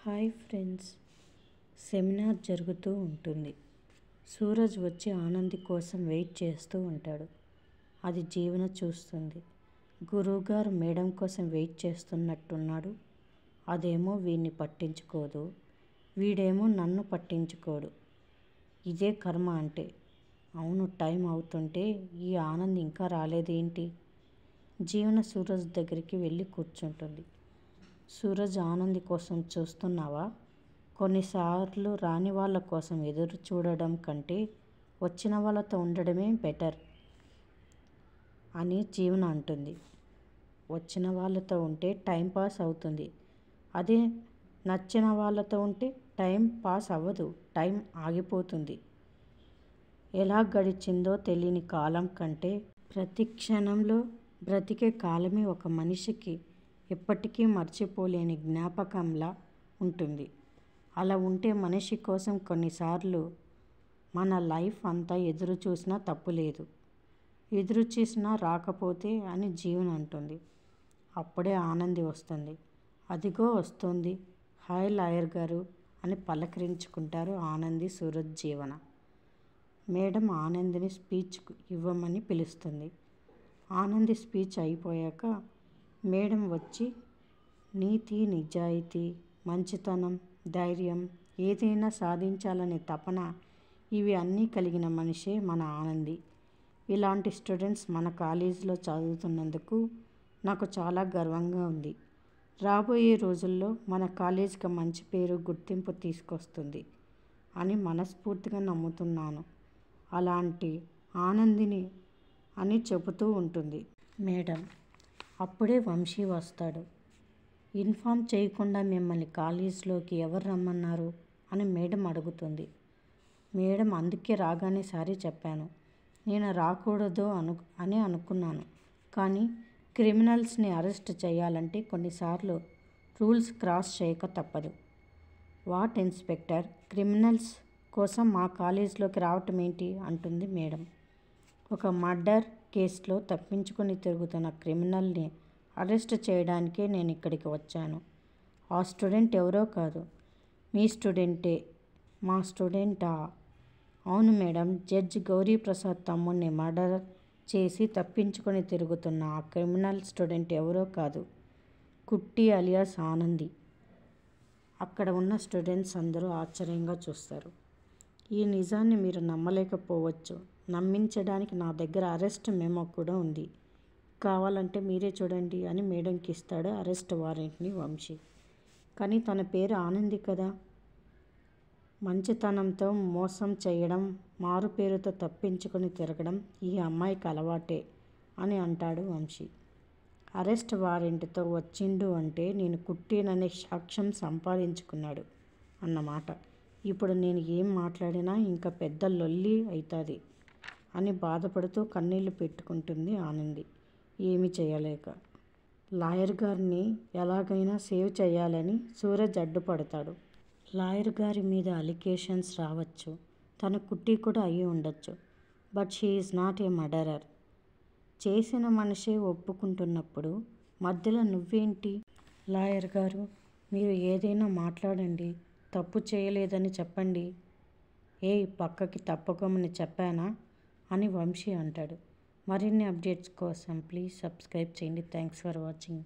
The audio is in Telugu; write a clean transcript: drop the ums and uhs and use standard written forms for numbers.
హాయ్ ఫ్రెండ్స్, సెమినార్ జరుగుతూ ఉంటుంది. సూరజ్ వచ్చి ఆనంది కోసం వెయిట్ చేస్తూ ఉంటాడు. అది జీవన చూస్తుంది. గురువుగారు మేడం కోసం వెయిట్ చేస్తున్నట్టున్నాడు. అదేమో వీడిని పట్టించుకోదు, వీడేమో నన్ను పట్టించుకోడు. ఇదే కర్మ అంటే. అవును, టైం అవుతుంటే ఈ ఆనంద్ ఇంకా రాలేదేంటి? జీవన సూరజ్ దగ్గరికి వెళ్ళి కూర్చుంటుంది. సూరజ్, ఆనంది కోసం చూస్తున్నావా? కొన్నిసార్లు రాని వాళ్ళ కోసం ఎదురు చూడడం కంటే వచ్చిన వాళ్ళతో ఉండడమే బెటర్ అని జీవన అంటుంది. వచ్చిన వాళ్ళతో ఉంటే టైం పాస్ అవుతుంది. అదే నచ్చిన వాళ్ళతో ఉంటే టైం పాస్ అవ్వదు, టైం ఆగిపోతుంది. ఎలా గడిచిందో తెలియని కాలం కంటే ప్రతి క్షణంలో బ్రతికే కాలమే ఒక మనిషికి ఎప్పటికీ మర్చిపోలేని జ్ఞాపకంలా ఉంటుంది. అలా ఉంటే మనిషి కోసం కొన్నిసార్లు మన లైఫ్ అంతా ఎదురు చూసినా తప్పులేదు. ఎదురు చూసినా రాకపోతే అని జీవన్ అంటుంది. అప్పుడే ఆనంది వస్తుంది. అదిగో వస్తుంది. హాయ్ లాయర్ గారు అని పలకరించుకుంటారు ఆనంది, సూరజ్, జీవన. మేడం ఆనందిని స్పీచ్ ఇవ్వమని పిలుస్తుంది. ఆనంది స్పీచ్ అయిపోయాక మేడం వచ్చి, నీతి, నిజాయితీ, మంచితనం, ధైర్యం, ఏదైనా సాధించాలనే తపన, ఇవి అన్నీ కలిగిన మనిషే మన ఆనంది. ఇలాంటి స్టూడెంట్స్ మన కాలేజీలో చదువుతున్నందుకు నాకు చాలా గర్వంగా ఉంది. రాబోయే రోజుల్లో మన కాలేజీకి మంచి పేరు, గుర్తింపు తీసుకొస్తుంది అని మనస్ఫూర్తిగా నమ్ముతున్నాను. అలాంటి ఆనందిని అని చెబుతూ ఉంటుంది. మేడం, అప్పుడే వంశీ వస్తాడు. ఇన్ఫామ్ చేయకుండా మిమ్మల్ని కాలేజీలోకి ఎవరు రమ్మన్నారు అని మేడం అడుగుతుంది. మేడం, అందుకే రాగానే సారీ చెప్పాను. నేను రాకూడదు అని అనుకున్నాను. కానీ క్రిమినల్స్ని అరెస్ట్ చేయాలంటే కొన్నిసార్లు రూల్స్ క్రాస్ చేయక తప్పదు. వాట్ ఇన్స్పెక్టర్, క్రిమినల్స్ కోసం మా కాలేజీలోకి రావటం ఏంటి అంటుంది మేడం. ఒక మర్డర్ కేసులో తప్పించుకొని తిరుగుతున్న క్రిమినల్ని అరెస్ట్ చేయడానికే నేను ఇక్కడికి వచ్చాను. ఆ స్టూడెంట్ ఎవరో కాదు, మీ స్టూడెంటే. మా స్టూడెంటా? అవును మేడం, జడ్జి గౌరీప్రసాద్ తమ్ముడిని మర్డర్ చేసి తప్పించుకొని తిరుగుతున్న ఆ క్రిమినల్ స్టూడెంట్ ఎవరో కాదు, కుట్టి అలియాస్ ఆనంది. అక్కడ ఉన్న స్టూడెంట్స్ అందరూ ఆశ్చర్యంగా చూస్తారు. ఈ నిజాన్ని మీరు నమ్మలేకపోవచ్చు. నమ్మించడానికి నా దగ్గర అరెస్ట్ మెమో కూడా ఉంది. కావాలంటే మీరే చూడండి అని మేడంకి ఇస్తాడు అరెస్ట్ వారెంట్ని వంశీ. కానీ తన పేరు ఆనంది కదా. మంచితనంతో మోసం చేయడం, మారు పేరుతో తప్పించుకొని తిరగడం ఈ అమ్మాయికి అలవాటే అని అంటాడు వంశీ. అరెస్ట్ వారెంట్తో వచ్చిండు అంటే నేను కుట్టిననే సాక్ష్యం సంపాదించుకున్నాడు అన్నమాట. ఇప్పుడు నేను ఏం మాట్లాడినా ఇంకా పెద్ద లొల్లి అవుతుంది అని బాధపడుతూ కన్నీళ్లు పెట్టుకుంటుంది ఆనంది, ఏమీ చేయలేక. లాయర్ గారిని ఎలాగైనా సేవ్ చేయాలని సూరజ్ అడ్డుపడతాడు. లాయర్ గారి మీద అలిగేషన్స్ రావచ్చు, తన కుట్టి కూడా అయ్యి ఉండొచ్చు. But she is not a murderer. చేసిన మనిషే ఒప్పుకుంటున్నప్పుడు మధ్యలో నువ్వేంటి? లాయర్ గారు, మీరు ఏదైనా మాట్లాడండి, తప్పు చేయలేదని చెప్పండి. పక్కకి తప్పుకోమని చెప్పానా అని వంశీ అంటాడు. మరిన్ని అప్డేట్స్ కోసం ప్లీజ్ సబ్స్క్రైబ్ చేయండి. Thanks for watching.